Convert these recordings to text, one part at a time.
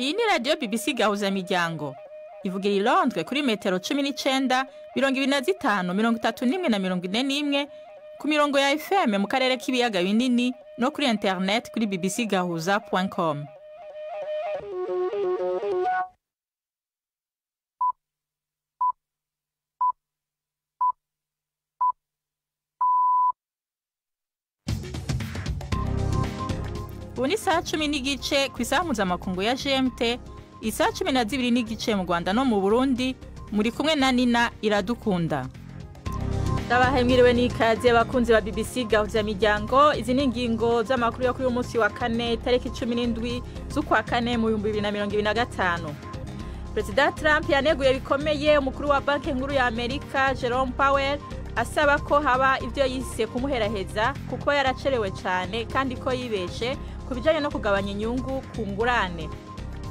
Iyi ni radio BBC Gahuzamiryango. Ivugira i Londres kuri metero 19, 25, 31 na 41 ku mirongo ya FM mu karere k'ibiyaga binini no kuri internet kuri bbcgahuza.com. Ubu ni saa 10 n'igice ku isaha mpuzamakungu ya GMT, isaha 12 n'igice mu Rwanda no mu Burundi, muri kumwe na Nina Iradukunda. Ndabahaye mwiriwe n'ikaze abakunzi ba BBC Gahuzamiryango. Izi ni ingingo z'amakuru yo kuri uyu munsi wa kane tariki 17 z'ukwa kane mu 2025. President Trump yaneguye bikomeye umukuru wa banki nkuru ya Amerika Jerome Powell asaba ko haba ivyo yise kumuheraheza kuko yaracerewe cyane kandi ko yibeshe kubijanye no kugabanya inyungu ku ngurane.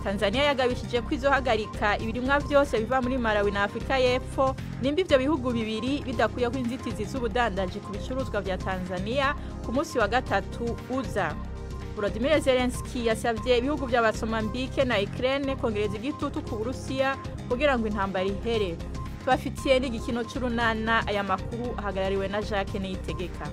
Tanzania yagabishije ko izohagarika ibirimwa byose biva muri Malawi na Afrika y'Epfo nimba ivyo bihugu bibiri bidakuye ko inzitizi z'ubudandaji ku bicuruzwa vya Tanzania ku munsi wa gatatu uza. Volodymyr Zelensky yasavye ibihugu vya Mozambique na Ukraine kongereza igitutu ku Burusiya kugira ngo intambara ihere. Tubafitiye n'igikino c'urunana, aya makuru ahagarariwe na Jacques Niyitegeka.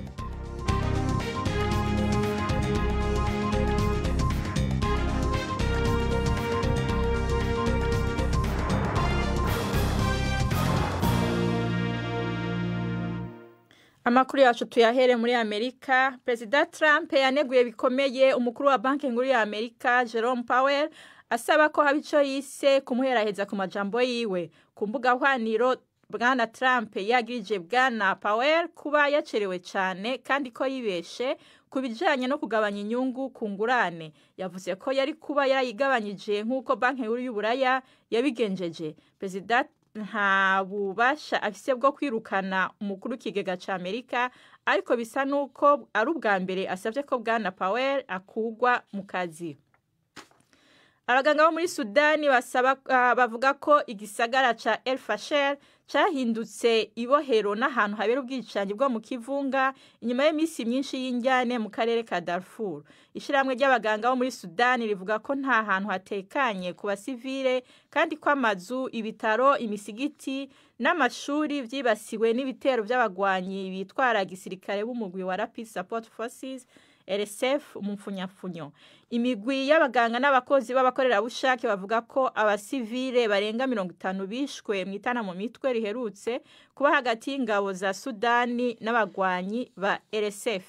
Amakuru yacu tuyahere muri Amerika. President Trump yaneguye bikomeye umukuru wa banki nkuru ya Amerika Jerome Powell asaba ko haba ico yise kumuheraheza ku majambo yiwe. Ku mbuga hwaniro Bwana Trump yagirije Bwana Powell kuba yacerewe cyane kandi ko yibeshe kubijanye no kugabanya inyungu ku ngurane. Yavuze ko yari kuba yarayigabanyije nk'uko banki nkuru y'Uburaya yabigenjeje. President nta bubasha afise bwo kwirukana umukuru w'ikigega ca Amerika, ariko bisa nuko ari ubwa mbere asavye ko Bwana Powell akugwa mu kazi. Abaganga bo muri Sudani bavuga ko igisagara ca El Fasher cahindutse ibohero n'ahantu habera ubwicanyi bwo mu kivunga inyuma y'imisi myinshi y'injyane mu karere ka Darfur. Ishiramwe ry'abaganga bo muri Sudani rivuga ko nta hantu hatekanye ku basivile kandi ko amazu, ibitaro, imisigiti n'amashuri vyibasiwe n'ibitero by'abagwanyi bitwara gisirikare b'umugwi wa Rapid Support Forces RSF umupfunyafunyo. Imigwi y'abaganga n'abakozi b'abakorerabushake bavuga ko abasivile barenga 50 bishwe mwitana mu mitwe riherutse kuba hagati y'ingabo za Sudani n'abagwanyi ba RSF.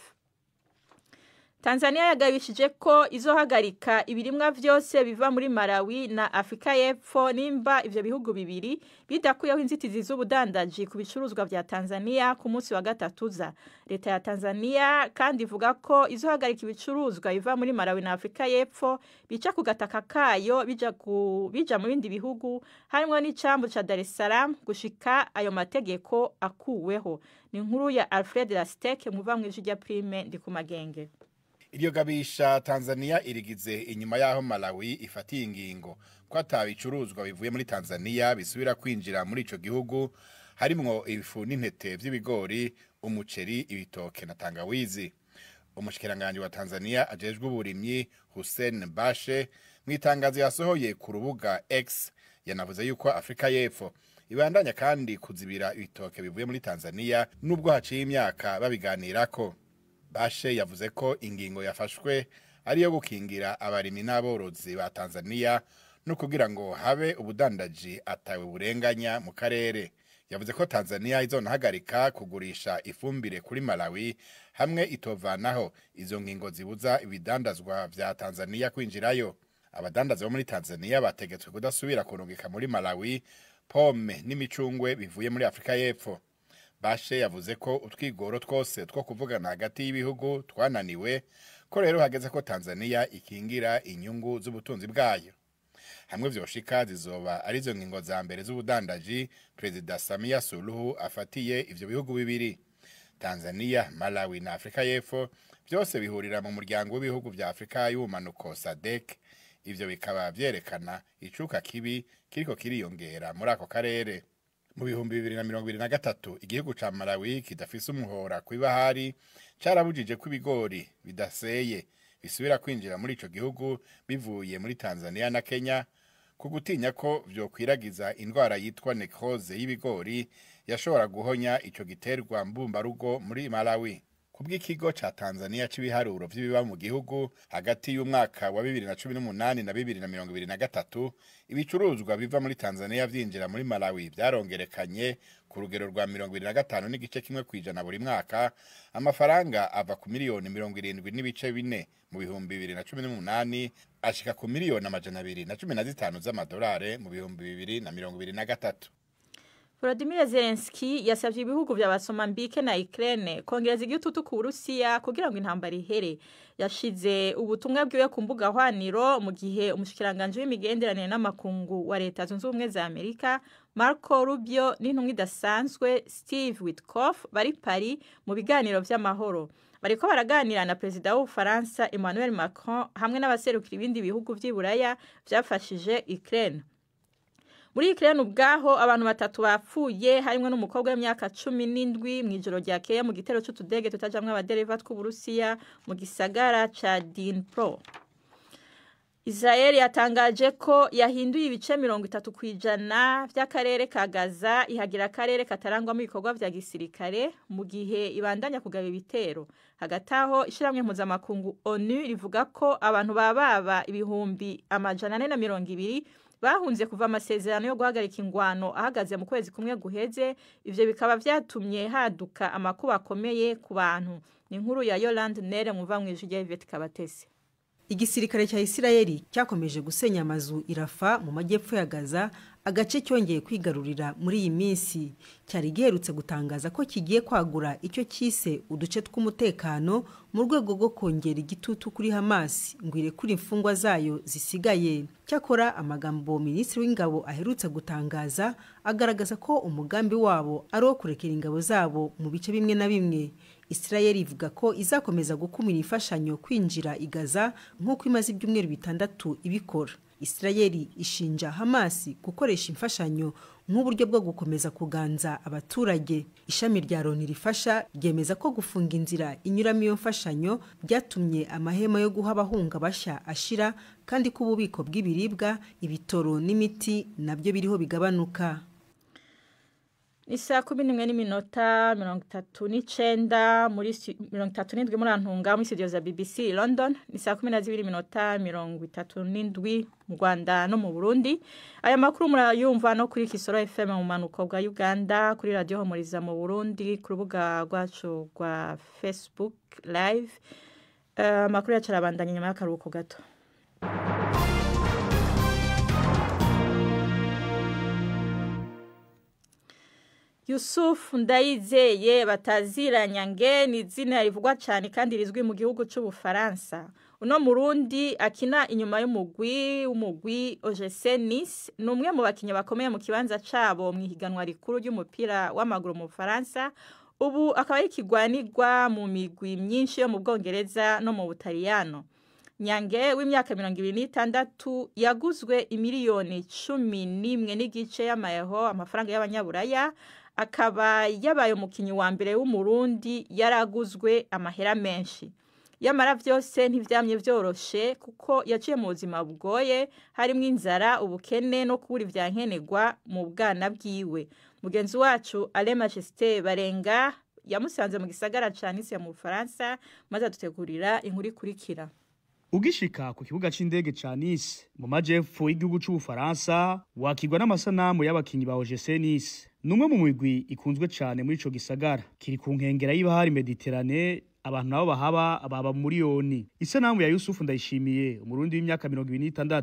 Tanzania yagabishije ko izohagarika ibirimwa vyose biva muri Malawi na Afrika y'Epfo nimba ivyo bihugu bibiri bidakuyeho inzitizi z'ubudandaji ku bicuruzwa vya Tanzania ku munsi wa gatatu uza. Leta ya Tanzania kandi ivuga ko izohagarika ibicuruzwa biva muri Malawi na Afrika y'Epfo bica ku gataka kayo bija mu bindi bihugu harimo n'icambu ca Dar es Salaam gushika ayo mategeko akuweho. Ni inkuru ya Alfred Lastek muva mu ijwi rya Prime ndi ku Magenge. Iryo gabisha Tanzania irigize inyuma yaho Malawi ifatiye ingingo ko atabicuruzwa bivuye muri Tanzania bisubira kwinjira muri ico gihugu, harimwo ibifu n'intete vy'ibigori, umuceri, ibitoke na tangawizi. Umushikiranganje wa Tanzania ajejwe uburimyi Hussein Bashe mwitangazo yasohoye ku rubuga X yanavuze yuko Afrika y'Epfo ibandanya kandi kuzibira ibitoke bivuye muri Tanzania nubwo haciye imyaka babiganirako. Bashe yavuze ko ingingo yafashwe ari yo gukingira abarimi n'aborozi ba Tanzania no kugira ngo habe ubudandaji atawe burenganya mu karere. Yavuze ko Tanzania izonahagarika kugurisha ifumbire kuri Malawi hamwe itovanaho izo ngingo zibuza ibidandazwa vya Tanzania kwinjirayo. Abadandaza bo muri Tanzania bategetswe kudasubira kurungika muri Malawi pome n'imicungwe bivuye muri Afrika y'Epfo. Bashe yavuze ko utwigoro twose two kuvugana hagati y'ibihugu twananiwe, ko rero hageze ko Tanzania ikingira inyungu z'ubutunzi bwayo. Hamwe vyoshika zizoba arizo ngingo za mbere z'ubudandaji President Samia Suluhu afatiye ivyo bihugu bibiri. Tanzania, Malawi na Afrika y'Epfo byose bihurira mu muryango w'ibihugu vya Afrika y'ubumanuko SADC. Ivyo bikaba vyerekana icuka kibi kiriko kiriyongera muri ako karere. Mu bihumbi 2023 igihugu ca Malawi kidafise umuhora kw'ibahari carabujije ko ibigori bidaseye bisubira kwinjira muri ico gihugu bivuye muri Tanzania na Kenya ku gutinya ko vyokwiragiza indwara yitwa necrose y'ibigori yashobora guhonya ico giterwa mbumbarugo muri Malawi. Kubw'ikigo ca Tanzania c'ibiharuro vy'ibiba mu gihugu hagati y'umwaka wa 2018 na 2023 ibicuruzwa biva muri Tanzania vyinjira muri Malawi vyarongerekanye ku rugero rwa 25 n'igice kimwe kwijana buri mwaka, amafaranga ava ku miliyoni 70.4 mu bihumbi 2018 ashika ku miliyoni 215 z'amadolari mu bihumbi 2023. Volodymyr Zelensky yasavye ibihugu vya Mozambique na Ukraine kongereza igitutu ku Burusiya kugira ngo intambara ihere. Yashize ubutumwa bwiwe ku mbuga hwaniro mu gihe umushikiranganje w'imigenderanire n'amakungu wa Leta Zunze Ubumwe za Amerika Marco Rubio n'intumwa idasanzwe Steve Witkoff bari Paris mu biganiro vy'amahoro. Bariko baraganira na Perezida w'Ubufaransa Emmanuel Macron hamwe n'abaserukira ibindi bihugu vy'Iburaya vyafashije Ukraine. Muri Ukraine ubwaho abantu batatu bapfuye harimwe n'umukobwa w'imyaka 17 mwijoro ryakeye mu gitero c'utudege tutajamwe abadereva tw'Uburusiya mu gisagara ca Dnipro. Israel yatangaje ko yahinduye ibice 30% vy'akarere ka Gaza ihagira akarere katarangwamo ibikorwa vya gisirikare mu gihe ibandanya kugaba ibitero. Hagati aho ishiramwe mpuzamakungu ONU rivuga ko abantu bababa ibihumbi 420 bahunze kuva amasezerano yo guhagarika ingwano ahagaze mu kwezi kumwe guheze. Ivyo bikaba vyatumye haduka amakuba akomeye ku bantu. Ni inkuru ya Yolande Nere muva mu ijwi rya Yvette Kabatesi. Igisirikare cya Isirayeli cyakomeje gusenya amazu irafa mu majyepfo ya Gaza, agace cyongeye kwigarurira muri iyi minsi. Cyari giherutse gutangaza ko kigiye kwagura icyo cyise uduce tw'umutekano mu rwego rwo kongera igitutu kuri Hamas ngo irekure imfungwa zayo zisigaye. Cyakora amagambo Minisitiri w'Ingabo aherutse gutangaza agaragaza ko umugambi wabo ari wo kurekera ingabo zabo mu bice bimwe na bimwe. Israel ivuga ko izakomeza gukumira imfashanyo kwinjira i Gaza nk'uko imaze ibyumweru 6 ibikora. Israel ishinja Hamas gukoresha imfashanyo nk'uburyo bwo gukomeza kuganza abaturage. Ishami rya Loni rifasha ryemeza ko gufunga inzira inyuramo iyo mfashanyo byatumye amahema yo guha abahunga bashya ashira, kandi ko ububiko bw'ibiribwa, ibitoro n'imiti nabyo biriho bigabanuka. Isa 11:39 muri 37 muri Antunga muri studio za BBC London. Isa 12:37 mu Rwanda no mu Burundi. Aya makuru murayumva no kuri Kisoro FM mu manuko bwa Uganda, kuri Radio Homoriza mu Burundi, ku rubuga rwacu rwa Facebook live. Makuru yacarabandanya nyuma y'akaruhuko gato. Yusuf Ndayizeye Bataziranya ni izina rivugwa cyane kandi rizwi mu gihugu c'Ubufaransa. Uno Murundi akina inyuma y'umugwi OGC Nice, numwe mu bakinyi bakomeye mu kibanza cabo mu higanwa rikuru ry'umupira w'amaguru mu Faransa. Ubu akaba ikigwanirwa mu migwi myinshi yo mu Bwongereza no mu Butaliyano. Nyange w'imyaka 26 yaguzwe imiliyoni 11 n'igice y'amayeho amafaranga y'abanyaburaya. Akaba yabaye umukinyi wa mbere w'umurundi yaraguzwe amahera menshi. Yamara vyose ntivyamye vyoroshe kuko yaciye mu buzima bugoye, harimo inzara, ubukene no kubura ivyankenerwa mu bwana bwiwe. Mugenzi wacu Alain Majesté Barenga yamusanze mu gisagara ca Nice mu Faransa, maze dutegurira inkuru ikurikira. Ugishika ku kibuga c'indege ca Nice mu majepfo y'igihugu c'Ubufaransa wakirwa n'amasanamu y'abakinyi ba OGC Nice. Numwe mu migwi ikunzwe cyane muri ico gisagara, kiri ku nkengera y'ibahari Mediterane, abantu nabo baba muri Yoni. Isanamu ya Yusuf Ndayishimiye, umurundi w'imyaka 26,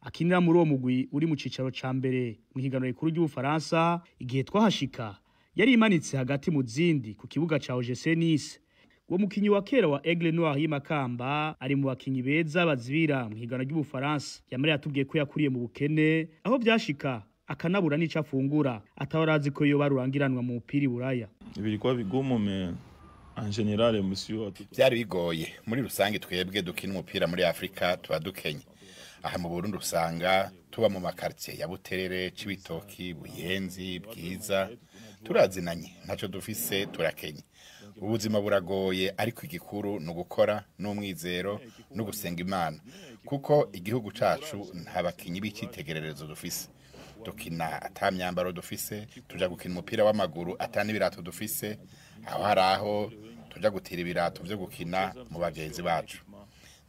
akinira muri uwo mugwi uri mu cicaro ca mbere mu higanwa rikuru ry'Ubufaransa. Igihe twahashika yari imanitse hagati mu zindi ku kibuga ca OGC Nice. Uwo mukinyi wa kera wa Aigle Noir y'Imakamba ari mu bakinyi beza bazibira mu higanwa ry'Ubufaransa. Yamara yatubwiye ko yakuriye mu bukene, aho byashika akanabura n'ico afungura, atawarazi ko yo barurangiranwa mu mupira Buraya. Bilikuwa vigumu mais en général monsieur byari bigoye. Muri rusange twebwe dukina umupira muri Afrika tuba dukenye. Aha mu Burundi usanga tuba mu makartie ya Buterere, Cibitoki, Buyenzi, Bwiza, turazinanye ntaco dufise turakenye. ubuzima buragoye ariko igikuru ni ugukora n'umwizero no gusenga Imana kuko igihugu cacu nta bakinyi b'icitegererezo dufise dukina ata myambaro dufise tuja gukina umupira w'amaguru ata n'ibirato dufise aho tuja gutira ibirato vyo gukina mu bagenzi bacu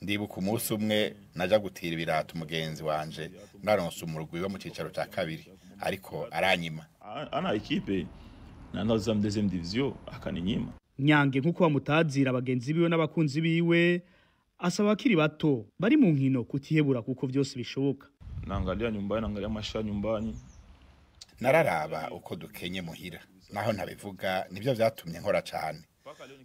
ndibuka umunsi umwe naja gutira ibirato mugenzi wanje naronse umurugwi wo mu cicaro ca kabiri ariko aranyima ana ekipe nandaza mu deuxième division akaninyima Nyange nkuko bamutazira abagenzi biwe n'abakunzi biwe asaba akiri bato bari mu nkino kutihebura kuko vyose bishoboka. Naangalia nyumbani, naangalia maisha nyumbani. Nararaba uko dukenye muhira naho ntabivuga nivyo vyatumye nkora cyane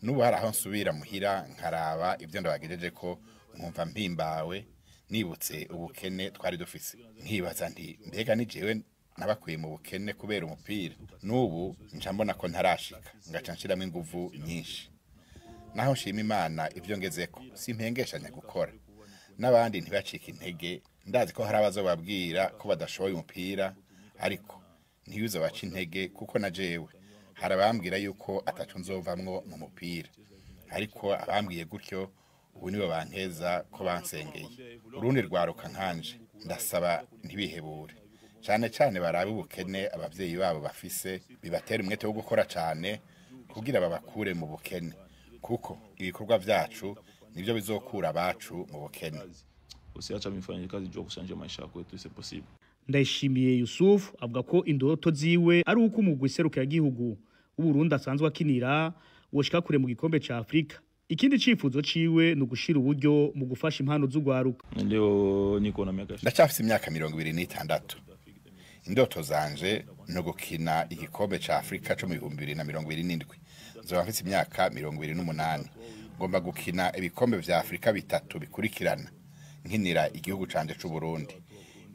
nubu hari aho nsubira muhira nkaraba ivyo ndabagejeje ko nkumva mpimbawe nibutse ubukene twari dufise nkibaza nti mbega ni jewe nabakuye mu bukene kubera umupira nubu nca mbona ko ntarashika ngaca nshiramo inguvu nyinshi naho nshima Imana ivyo ngezeko simpengeshanya gukora n'abandi ntibacika intege ndazi ko hari abazobabwira ko badashoboye umupira ariko ntiyuze baca intege kuko na jewe hari abambwira yuko atacu nzovamwo mu mupira ariko abambwiye gutyo ubu nibo bankeza ko bansengeye urundi rwaruka nkanje ndasaba ntibihebure cyane cyane barabe ubukene abavyeyi babo bafise bibatera umwete wo gukora cyane kugira babakure mu bukene kuko ibikorwa vyacu nivyo bizokura abacu mu bukene usiacha mifanye kazi jo kusanje maisha yako c'est possible. Ndayishimiye Yusuf avuga ko indoto ziwe ari uko umugwi seruka yagihugu uburundi asanzwe akinira woshika kure mu gikombe ca Afrika. Ikindi cifuzo ciwe no gushira uburyo mu gufasha impano z'ugwaruka. Leo niko na miaka ndacafise imyaka 26 indoto zanje no gukina igikombe ca Afrika cyo mu 2027 nzoba mfise imyaka 28 ngomba gukina ibikombe vya Afrika bitatu bikurikirana nkinira igihugu canje c'u Burundi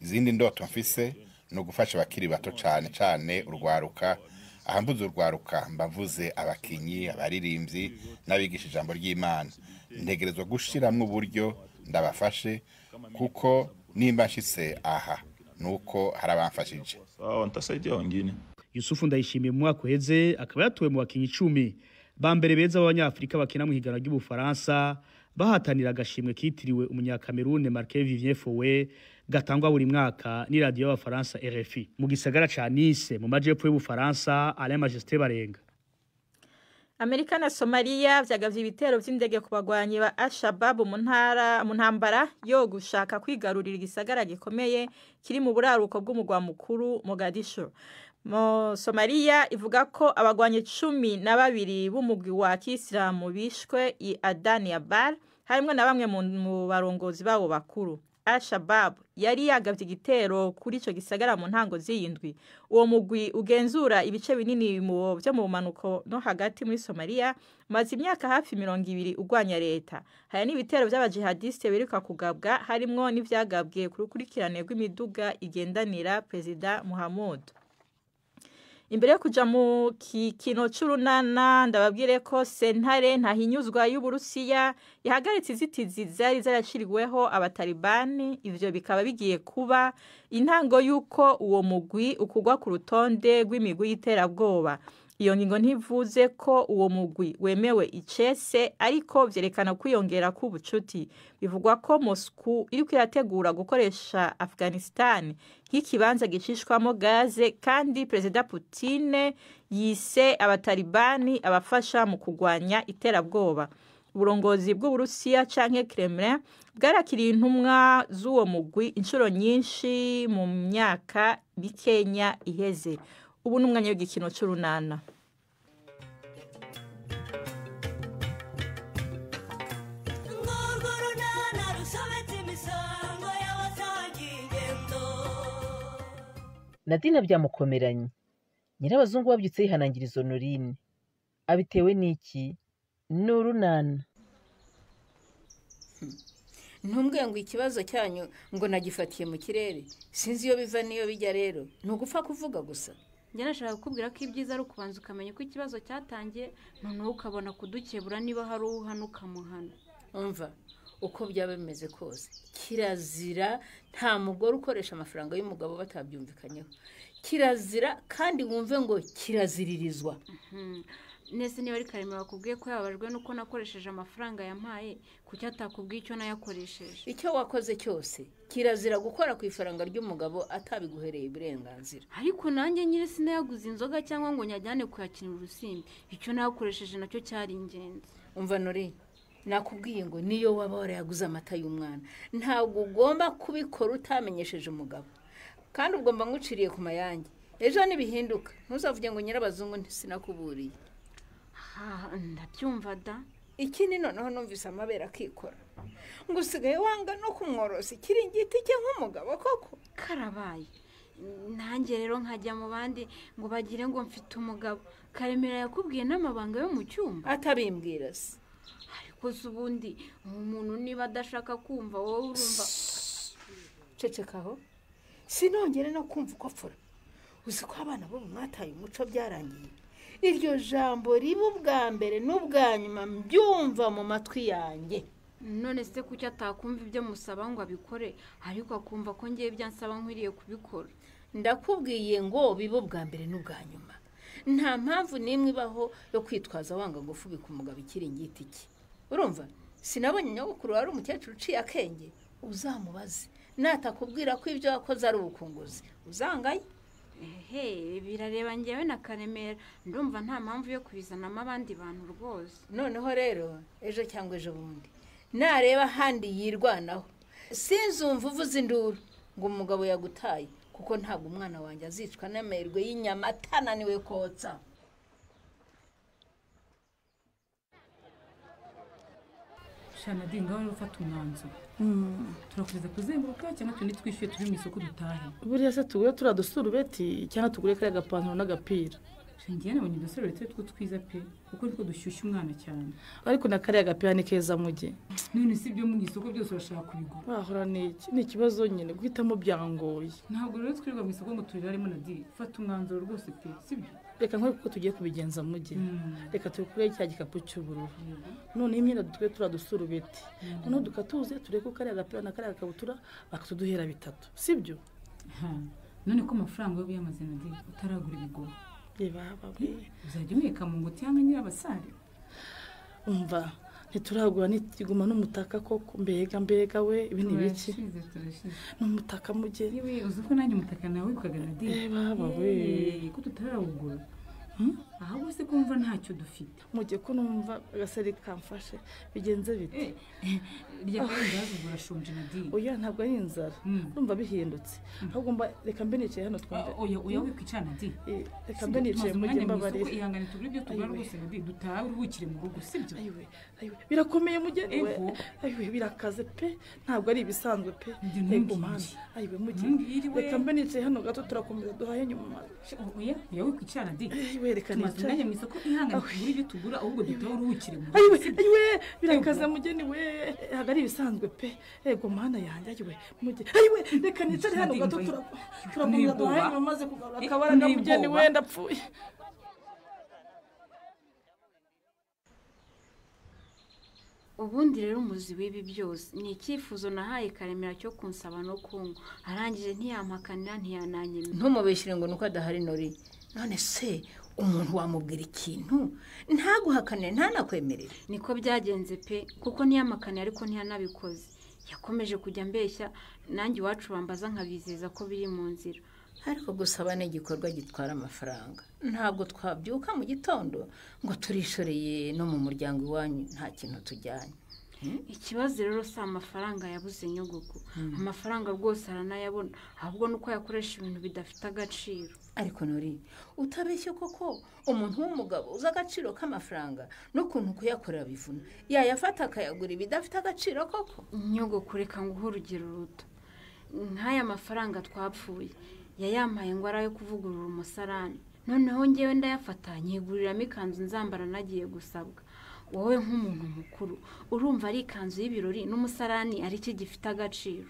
izindi ndoto mfise no gufasha abakiri bato cyane urwaruka ahambuze urwaruka mbavuze abakinyi abaririmbyi n'abigisha ijambo ry'Imana ntegerezwa gushiramwe uburyo ndabafashe kuko nimba nshitse aha nuko harabamfashije ntasaidia wengine. Yusufu Ndayishimiye mu mwaka uheze akaba yatowe mu bakinyi 10 bambere beza b'abanyafrika bakina mu higana ry'Ubufaransa bahatanira agashimwe kitiriwe umunyakamerune Marquis Vivien Foe gatangwa buri mwaka ni radio y'Abafaransa RFI mu gisagara ca Nice mu majepfo y'Ubufaransa Alain Majesté Barenga. Amerika na Somalia vyagavye ibitero vy'indege ku bagwanyi ba Al-Shabaab mu ntambara yo gushaka kwigarurira igisagara gikomeye kiri mu buraruko bw'umugwa mukuru Mogadishu. Somalia ivuga ko abagwanyi 12 b'umugwi wa Kisilamu bishwe i Adaniabar harimwe na bamwe mu barongozi babo bakuru. Al-Shabaab yari yagavye igitero kuri ico gisagara mu ntango z'indwi. Uwo mugwi ugenzura ibice binini byo mu manuko no hagati muri Somalia maze imyaka hafi 20 ugwanya leta. Haya ni ibitero by'abajihadiste beruka kugabwa harimwo n'ivyagabwe kurukurikirane rw'imiduga igendanira President Muhammad. Imbere yo kuja mu kino c'urunana ndababwire ko sentare ntahinyuzwa y'Uburusiya yahagaritse izitizi zari zarashiriweho abatalibani ivyo bikaba bigiye kuba intango yuko uwo mugwi ukugwa ku rutonde rw'imigwi y'iterabwoba. Iyo ngingo ntivuze ko uwo mugwi wemewe icese ariko vyerekana kwiyongera k'ubucuti. Bivugwa ko Moscow iri kwirategura gukoresha Afghanistan nk'ikibanza gishishwamo gaze kandi President Putin yise abatalibani abafasha mu kugwanya iterabwoba. Uburongozi bw'Uburusiya canke Kremlin bwarakiriye intumwa z'uwo mugwi inshuro nyinshi mu myaka bikenya iheze. Ubu numwanya w'igikino c'urunana. Nadine byamukomeranye nyirabazungu wabyutse yihanangiriza Honorine abitewe n'iki n'urunana. Ntumbwe ngo ikibazo cyanyu ngo nagifatiye mu kirere sinzi iyo biva niyo bijya rero ntugupfa kuvuga gusa. Njye nashaka kukubwira ko ibyiza ari ukubanza ukamenya ko ikibazo cyatangiye noneho ukabona kudukebura niba hari uhanuka muhana. Umva uko byaba bimeze kose kirazira nta mugore ukoresha amafaranga y'umugabo batabyumvikanyeho kirazira kandi wumve ngo kiraziririzwa. nese niba ari Karemera wakubwiye ko yababajwe nuko nakoresheje amafaranga yampaye kuki atakubwiye icyo nayakoresheje? icyo wakoze cyose kirazira gukora ku ifaranga ry'umugabo atabiguhereye uburenganzira. ariko nanjye nyine sinayaguze inzoga cyangwa ngo nyajyane kuyakinira urusimbi, icyo nayakoresheje nacyo cyari ingenzi. umva Nori, nakubwiye ngo niyo waba warayaguze amata y'umwana ntabwo ugomba kubikora utamenyesheje umugabo, kandi ugomba nguciriye ku mayange. Ejo nibihinduka ntuzavuge ngo nyirabazungu sinakuburiye. Ndabyumva da. Ikindi noneho numvise amabera akikora ngo usigaye wanga no kumworosa ikiringiti cye nk'umugabo koko. Karabaye nanjye rero nkajya mu bandi ngo bagire ngo mfite umugabo. Karemera yakubwiye n'amabanga yo mu cyumba? Atabimbwira se. ariko ubundi umuntu niba adashaka kumva wowe urumva. Cecekaho sinongere no kumva uko apfura. Uzi ko abana bo mwataye umuco byarangiye. Iryo jambo riba ubwa mbere n'ubwa nyuma mbyumva mu matwi yanjye. None se kuki atakumva ibyo musaba ngo abikore ariko akumva ko ngiye byansaba nkwiriye kubikora? Ndakubwiye ngo biba ubwa mbere n'ubwa nyuma. Nta mpamvu n'imwe ibaho yo kwitwaza wanga ngo ufubike umugabo ikiringiti cye. Urumva sinabonye nyogokuru wari umukecuru uciye akenge. Uzamubaze natakubwira ko ibyo wakoze ari ubukunguzi uzangaye. Birareba njyewe na Karemera ndumva nta mpamvu yo kubizanamo abandi bantu rwose. Noneho rero ejo cyangwa ejo bundi nareba handi yirwanaho sinzumva uvuze induru ngo umugabo yagutaye, kuko ntabwo umwana wanjye azicwa n'amerwe y'inyama atananiwe kotsa. Shana dinga wari ufata umwanzuro. Turakomeza kuzenguruka cyangwa tundi twishyuye turi mu isoko dutahe? Buriya se tugure turadusura ubeti cyangwa tugure kare agapantaro n'agapira? Shingiye nabonye udusore two twiza pe kuko niko dushyushya umwana cyane. Ariko na kare agapira ni keza mujye. None si byo mu isoko byose urashaka kubigura? Bahora ni ikibazo nyine guhitamo byangoye. Ntabwo rero twirirwa mu isoko ngo turiraremo na di. Fata umwanzuro rwose pe sibyo? Reka nkore kuko tugiye kubigenza mujye. Reka tukure cya gikapu cy'ubururu. None imyenda dutwe turadusura ubeti. None dukatuze tureko kare agapira na kare akabutura bakatuduhera bitatu. Sibyo? None ko amafaranga yo biyamaze na di utaragura ibigo. Baba uzajya umweka mu ngoti yanga nyirabasare. Umva ntituragura nitiguma n'umutaka koko mbega we ibi ni biki n'umutaka mujye. Yewe uzi ko nanjye umutaka nawe ukagana di. Baba we ko tutarawugura. Ahubwo se kumva ntacyo dufite. Mujye ko numva agasari kamfashe bigenze bite? Rya kandi yazugura shonje na di. Oya ntabwo ari inzara. Numva bihindutse. Ahubwo mba reka mbe nicaye hano twumve. Oya wikwicana di. Reka mbe nicaye mujye mbabarira. Ihangane tugure ibyo tugura rwose na di dutaha uruhukire mu rugo sibyo? Ayiwe birakomeye mujye we. Ayiwe birakaze pe ntabwo ari ibisanzwe pe. Ego mana. Ayiwe mujye. Reka mbe nicaye hano gato turakomeza duhaye nyuma. Oya wikwicana di. Werekana cyane mu isoko ihangane tugura ibyo tugura ahubwo dutaho uruhukire mu rugo. Ayiwe birakaze mujye we. Hagari ibisanzwe pe. Ego mana yanjye ayiwe mujye. Ayiwe reka nicare hano gato turakomeza duhaye nyuma maze kugarura akabaraga mujye wenda apfuye. Ubundi rero umuzi w'ibi byose ni icyifuzo nahaye Karemera cyo kunsaba no kungo arangije ntiyampakanira ntiyananyemera. Ntumubeshyire ngo nuko adahari Nori. None se umuntu wamubwira ikintu ntaguhakanire ntanakwemerere? Niko byagenze pe kuko ntiyamakaniye ariko ntiyanabikoze. Yakomeje kujya mbeshya nanjye iwacu bambaza nkabizeza ko biri mu nzira. Ariko gusaba ni igikorwa gitwara amafaranga. Ntabwo twabyuka mu gitondo ngo turishoreye no mu muryango iwanyu nta kintu tujyanye. Ikibazo rero si amafaranga yabuze nyogoko. Amafaranga rwose aranayabona ahubwo nuko yakoresha ibintu bidafite agaciro. Ariko Nori utabeshye koko umuntu w'umugabo uza agaciro k'amafaranga no kuntu kuyakorera bivuna yayafata akayagura ibidafite agaciro koko. Nyogoko reka nguhe urugero ruto. Nk'aya mafaranga twapfuye yayampaye ngo arayo kuvugurura umusarani. Noneho ngewe ndayafata nyiguriramo ikanzu nzambara nagiye gusabwa. Wowe nk'umuntu mukuru urumva ari ikanzu y'ibirori n'umusarani ari cyo gifite agaciro?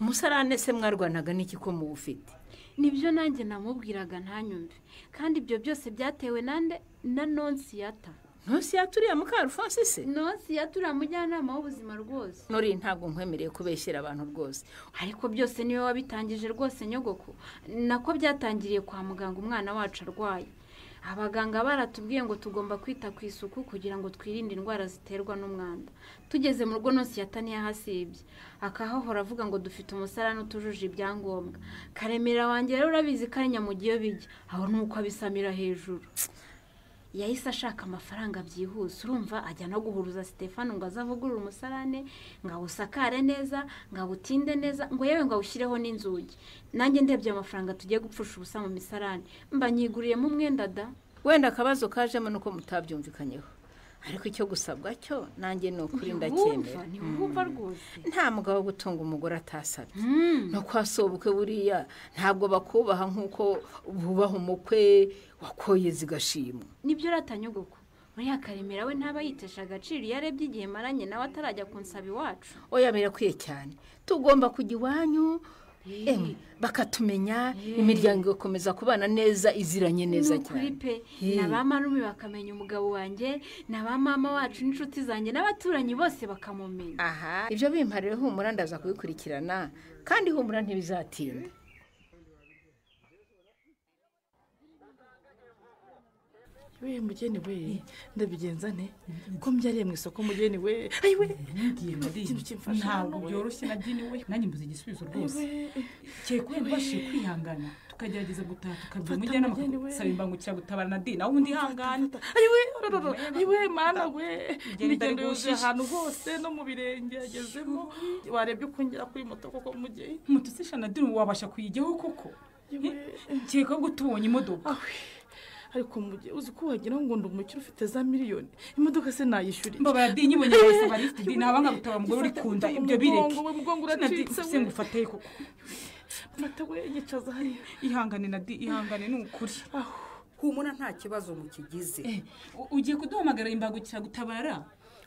Umusarane se mwarwanaga n'iki ko mu bufite? Nibyo nanjye namubwiraga ntanyumve. Kandi ibyo byose byatewe nande na Nonsiyata. Nonsiyata uriya Mukarufasi se? Nonsiyata uriya mujyanama w'ubuzima rwose. Nori ntabwo nkwemereye kubeshyira abantu rwose. Ariko byose niwe wabitangije rwose nyogoko. Nako byatangiriye kwa muganga umwana wacu arwaye. abaganga baratubwiye ngo tugomba kwita ku isuku kugira ngo twirinde indwara ziterwa n'umwanda. Tugeze mu rugo nose yataniye hasibye akahahora avuga ngo dufite umusarani utujuje ibyangombwa. Karemera wanjye rero urabizi ko ari nyamugiyo bijya aho nuko abisamira hejuru. Yahise ashaka amafaranga byihuse, urumva ajya no guhuruza Stefano ngo azavugurura umusarane, ngo awusakare neza, ngo awutinde neza, ngo yewe ngo awushyireho n'inzugi. Nanjye ndebye amafaranga tugiye gupfusha ubusa mu misarane, mba nyiguriyemo umwenda da. Wenda akabazo kajemo nuko mutabyumvikanyeho, ariko icyo gusabwa cyo nanjye no kuri ndacyemera. Ntiwumva rwose. Nta mugabo gutunga umugore atasabye. No kwasobuke buriya ntabwo bakubaha nkuko bubaha umukwe wakoye zigashimwa. Nibyo ratanyogoko. Uriya Karemera we ntaba yitesha agaciro iyo arebye igihe maranye nawe atarajya kunsaba iwacu. Oya birakwiye cyane. Tugomba kujya iwanyu bakatumenya, imiryango igakomeza kubana neza iziranye neza cyane. Kuri pe na ba marume bakamenya umugabo wanjye, na ba mama wacu n'inshuti zanjye n'abaturanyi bose bakamumenya. Aha, ibyo bimparire humura ndaza kubikurikirana kandi humura ntibizatinda. We mugeni we ndabigenza nte ko mbyariye mu isoko mugeni we ayiwe ntabwo byoroshye na dini we nanjye mbuze igisubizo rwose cyekwe mbashe kwihangana tukagerageza gutaha tukabya mujyana amakusaba imbangukira gutabara na dini aho undi hangana ayiwe mana we imigendo yose ahantu hose no mu birenge yagezemo warebye uko ngera kuri moto koko mugeni moto sisha na dini wabasha kuyijyaho koko cyekwe ko tubonye imodoka ariko mujye uzi ko wagira ngo ndi umukire ufite za miliyoni imodoka se nayishyura mbaba dinyi ibonye wese barifite dini abanga gutabara umugore uri kunda ibyo bireke umugongo uracitse se ngufataye koko mfata we nyicaza hariya ihangane na ihangane ni ukuri humura nta kibazo mukigize ugiye kuduhamagara imbangukira gutabara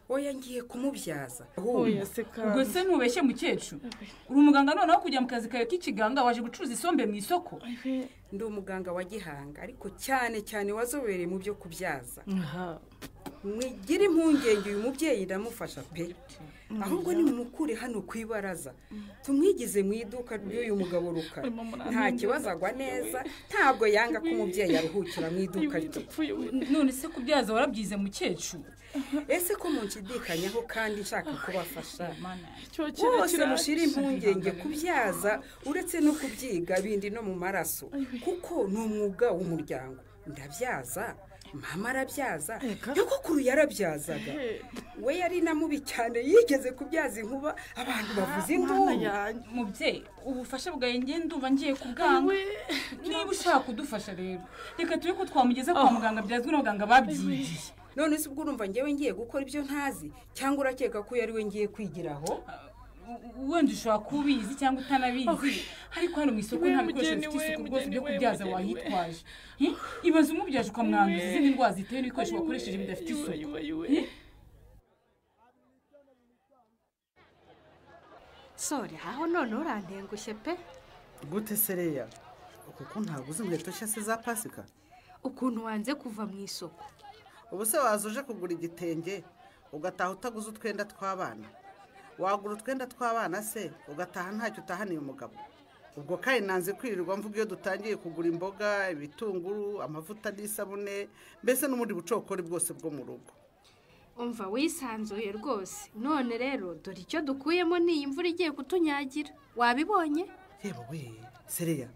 oya ngiye kumubyaza oya seka ubwo se ntubeshye mukecuru uri umuganga noneho kujya mu kazi kawe k'ikiganga waje gucuruza isombe mu isoko ndi umuganga wa Gihanga ariko cyane cyane wazobereye mu byo kubyaza mwigire impungenge uyu mubyeyi ndamufasha pe ahubwo ni mumukure hano kwibaraza tumwigize mu iduka ry'uyu mugabo Rukara nta kibazo agwa neza ntabwo yanga ko umubyeyi aruhukira mu iduka rye none se kubyaza warabyize mukecuru ese ko munshidikanyaho kandi nshaka kubafasha bose mushira impungenge kubyaza uretse no kubyiga bindi no mu maraso kuko ni umwuga w'umuryango ndabyaza mama arabyaza nyogokuru yarabyazaga we yari namubi cyane yigeze kubyaza inkuba abantu bavuze induru mubyeyi ubufasha bwawe ndumva ngiye kubwanga niba ushaka kudufasha rero reka tube ko twamugeza kwa muganga byazwi n'abaganga babyigiye none se ubwo urumva ngewe ngiye gukora ibyo ntazi cyangwa urakeka ko yari we ngiye kwigiraho wenda ushobora kubizi cyangwa utanabizi ariko hano mu isoko nta bikoresho bifite isuku rwose byo kubyaza wahitwaje ibaze umubyaje ukamwanduza izindi ndwara zitewe n'ibikoresho wakoresheje bidafite isuku sore aho none urantengushye pe gute sereya kuko ntabwo uzi inkweto nshya se za pasika ukuntu wanze kuva mu isoko ubu se waza uje kugura igitenge ugataha utaguze utwenda tw'abana wagura utwenda tw'abana se ugataha ntacyo utahaniye umugabo ubwo kandi nanze kwirirwa mvuga iyo dutangiye kugura imboga ibitunguru amavuta n'isabune mbese n'ubundi bucokori bwose bwo mu rugo umva wisanzuye rwose none rero dore icyo dukuyemo ni iyi mvura igiye kutunyagira wabibonye yewe we sereya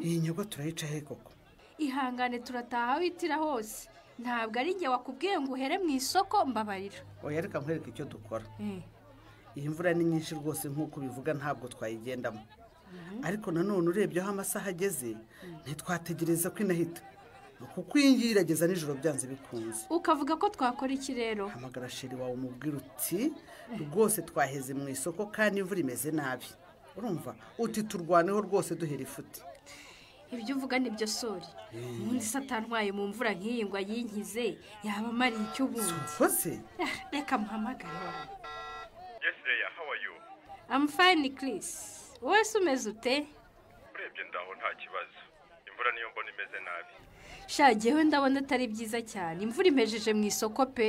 iyi nyogo turayica he koko ihangane turataha witira hose ntabwo ari njye wakubwiye ngo uhere mu isoko mbabarira oya reka nkwereke icyo dukora iyi mvura ni nyinshi rwose nk'uko bivuga ntabwo twayigendamo ariko nanone urebye aho amasaha ageze ntitwategereza ko inahita kuko iyi ngiyi irageza nijoro byanze bikunze ukavuga ko twakora iki rero hamagara sheri wawe umubwira uti rwose twaheze mu isoko kandi imvura imeze nabi urumva uti turwaneho rwose duhera ifuti ibyo uvuga nibyo sori ubundi satantwaye mu mvura nk'iyi ngo ayinkize yaba amariye icyo ubundi reka muhamagare Yes, Leia, how are you? I'm fine, Chris. Wowe se umeze ute? Urebye ndaho nta kibazo. Imvura niyo mbona imeze nabi. Shagewe ndabona atari byiza cyane. Imvura imejeje mu isoko pe.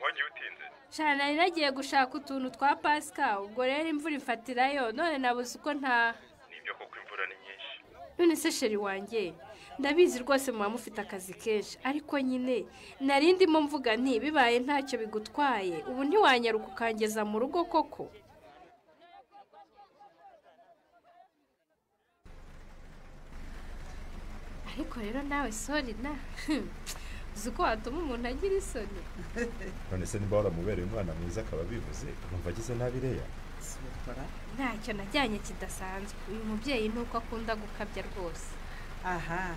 Wagiye utinze? Shana nari nagiye gushaka utuntu twa Pascal. Ubwo rero imvura ifatirayo none nabuze uko nta. Nibyo koko imvura ni nyinshi. None se sheri wanjye ndabizi rwose muba mufite akazi kenshi ariko nyine nari ndimo mvuga nti bibaye ntacyo bigutwaye ubu ntiwanyaruka ukangeza mu rugo koko. ariko rero nawe sori na uzi ko watuma umuntu agira isoni. none se niba waramubereye umwana mwiza akaba abivuze urumva agize nabi Leya? ntacyo najyanye kidasanzwe uyu mubyeyi nuko akunda gukabya rwose. aha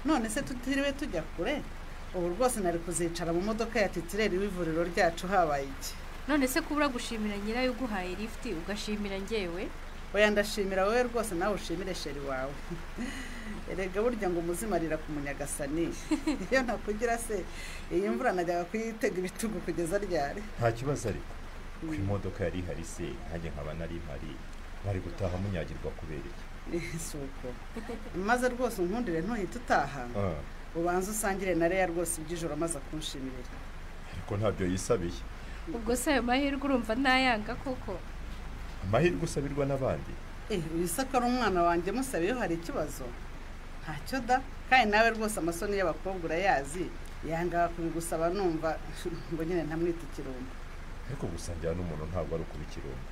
none se tutiriwe tujya kure ubu rwose nari kuzicara mu modoka ya titireri w'ivuriro ryacu habaye iki. none se kubura gushimira nyirayo uguhaye lift ugashimira njyewe? oya ndashimira wowe rwose nawe ushimire sheri wawe. erega burya ngo umuzimarira ku munyagasani iyo ntakugira se iyi mvura najyaga kuyitega ibitugu kugeza ryari. nta kibazo ariko ku imodoka yari ihari se nanjye nkaba nari mpari bari gutaha munyagirwa kubera iki? suko maze rwose unkundire ntuhite utaha ubanza usangire na Leya rwose iby'ijoro amaze kunshimirira. ariko ntabyo yisabiye. ubwo se ayo mahirwe urumva ntayanga koko? amahirwe usabirwa n'abandi. wisaka ari umwana wanjye musabiyeho hari ikibazo? ntacyo da kandi nawe rwose amasoni y'abakobwa urayazi yanga kubigusaba numva ngo nyine ntamwite ikirumbo. ariko gusangira n'umuntu ntabwo ari ukuba ikirumbo.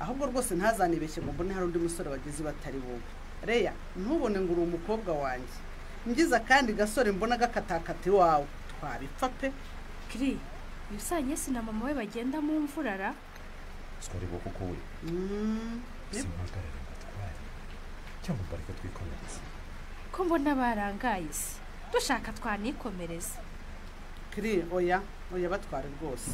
ahubwo rwose ntazanibeshye ngo mbone hari undi musore wagize batari wowe. Leya ntubone ngo uri umukobwa wanjye ngiza kandi gasore mbona gakatakata iwawe twabipfa pe. kiri bisanye si na mama we bagenda mu mvurara twari bo kuko we simpagarare ngatware cyangwa mbareka twikomereza ko mbona barangaye se dushaka twanikomereza. kiri oya batware rwose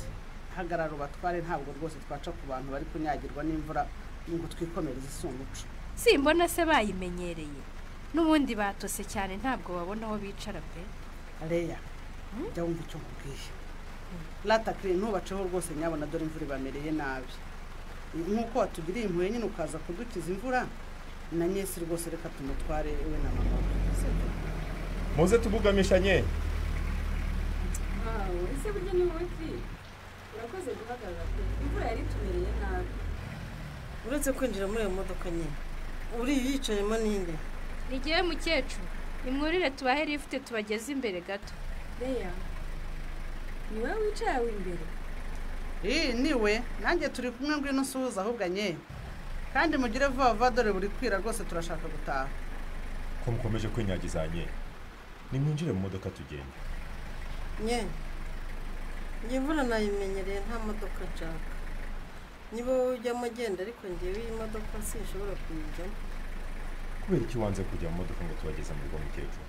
hagarara batware ntabwo rwose twaca ku bantu bari kunyagirwa n'imvura ngo twikomereze isumuco. simbona se bayimenyereye n'ubundi batose cyane ntabwo babona aho bicara pe. Leya jya wumva icyo nkubwiye rata kiri ntubaceho rwose nyabona dore imvura ibamereye nabi nk'uko watugiriye impuhwe nyine ukaza kudukiza imvura na nyesi rwose reka tumutware we na mama muze tubugamishanye. ese burya ni wowe kiri urakoze guhagarara pe imvura yari tumereye nabi. uretse kwinjira muri iyo modoka nyine uri yicayemo ninde? ni jyewe mukecuru nimwurire tubahe lift tubageze imbere gato. Leya ni wowe wicaye aho imbere? niwe nanjye turi kumwe ngwino usuhuza ahubwo nye kandi mugire vuba dore buri kwira rwose turashaka gutaha. ko mukomeje kwinyagiza nye nimwinjire mu modoka tugende. nye njye imvura nayimenyereye nta modoka nshaka niba wowe ujyamo agenda ariko njyewe iyi modoka sinshobora kuyijyamo. kubera iki wanze kujya mu modoka ngo tubageze mu rugo mukecuru?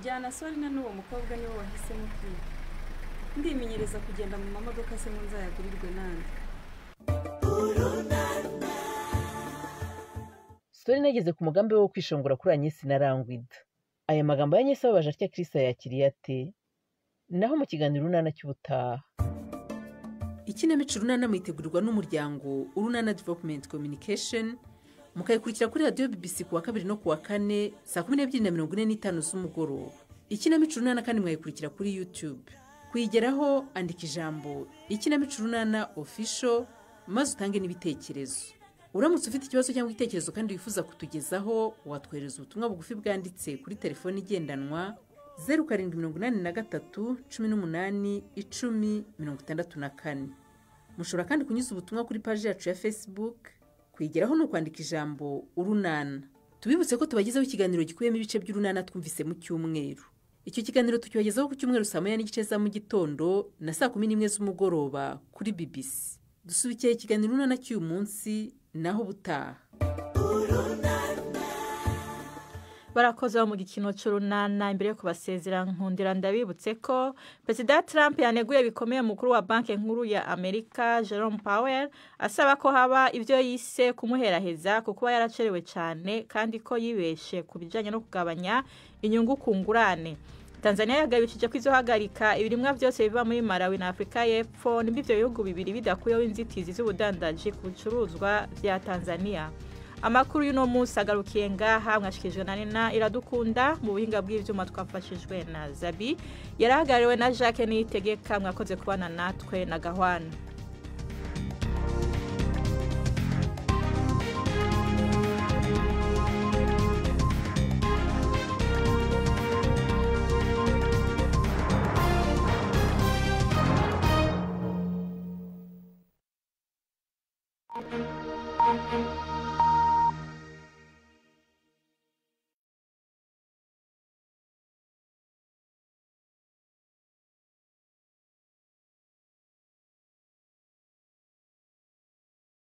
jyana sorina n'uwo mukobwa niwe wahisemo kwiga ndimenyereza kugenda mu mamodoka se ngo nzayagurirwe nande. Sorina ageze ku mugambi wo kwishongora kuri Anyesi na Rangwida. aya magambo ya Anyesi ababaje atya Chris yakiriye ate? naho mu kiganiro Urunana cy'ubutaha. Ikinamico Urunana mwitegurirwa n'umuryango Urunana Development Communication mukayikurikira kuri radio BBC kuwa 2 no kuwa 4 saa 12:45 z'umugoroba. Ikinamico Urunana kandi mwayikurikira kuri YouTube. Kuyigeraho andika ijambo Ikinamico Urunana Official maze utange n'ibitekerezo. Uramutse ufite ikibazo cyangwa igitekerezo kandi wifuza kutugezaho watwohereza ubutumwa bugufi bwanditse kuri telefone igendanwa 0783 18 10 64. Mushobora kandi kunyuza ubutumwa kuri page yacu ya Facebook. Kwigeraho no kwandika ijambo Urunana. Tubibutse ko tubagezaho ikiganiro gikuyemo ibice by'Urunana twumvise mu cyumweru. Icyo kiganiro tukibagezaho ku cyumweru saa 9:30 za mu gitondo na saa 11 z'umugoroba kuri BBC. Dusubikiye ikiganiro Urunana cy'uyu munsi naho butaha. Barakoze mu gikino cy'Urunana. Imbere yo kubasezera nkundira ndabibutse ko President Trump yaneguye bikomeye mukuru wa banki nkuru ya Amerika Jerome Powell asaba ko haba ibyo yise kumuheraheza kuko yaracerewe cyane kandi ko yibeshe kubijanye no kugabanya inyungu ku ngurane. Tanzania yagabishije ko izohagarika ibirimwa byose biva muri Malawi na Afrika y'Epfo n'ibyo bihugu bibiri bidakuyeho inzitizi z'ubudandaji ku bicuruzwa bya Tanzania. Amakuru y'uno munsi agarukiye ngaha mwashikijwe na Nina Iradukunda mu buhinga bw'ivyuma twafashijwe na Zabi yarahagariwe na Jacques Niyitegeka mwakoze kubana natwe na Gahwana.